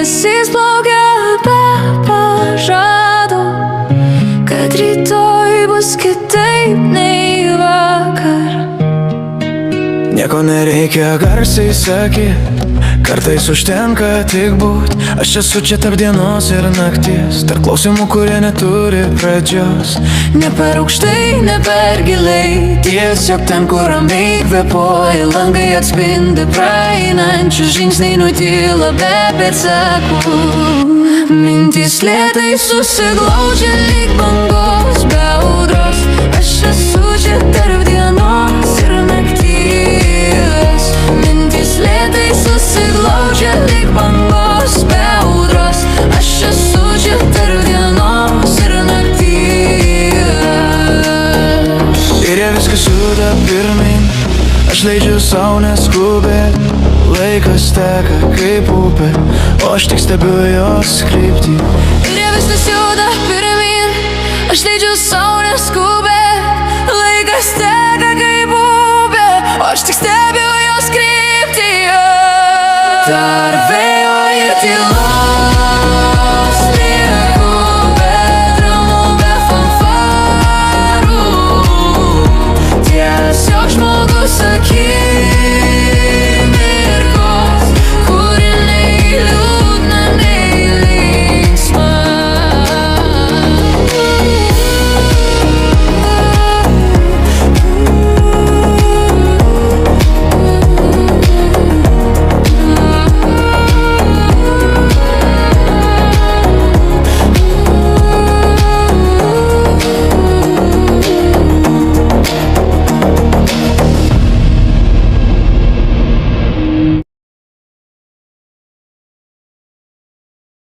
debesys plaukia be pažado, kad rytoj bus kitaip nei vakar. Nieko nereikia garsiai sakyt, kartais užtenka tik būt. Aš esu čia tarp dienos ir nakties, tarp klausimų, kurie neturi pradžios. Ne per aukštai, ne per giliai, tiesiog ten, kur ramiai kvėpuoji. Langai atspindi praeinančius žingsniai, nutyla be pėdsakų. Mintys lėtai susiglaudžia lyg bangos be audros. Aš esu čia tarp dienos ir nakties. Mintys lėtai susiglaudžia lyg bangos be audros. Aš esu čia tarp dienos ir nakties. Ir jie viskas juda pirmin, aš leidžiu sau neskubėt. Laikas teka kaip upė, o aš tik stebiu jos kryptį. Ir jie viskas juda pirmin, aš leidžiu sau neskubėt. Laikas teka kaip upė, o aš tik stebiu jos kryptį.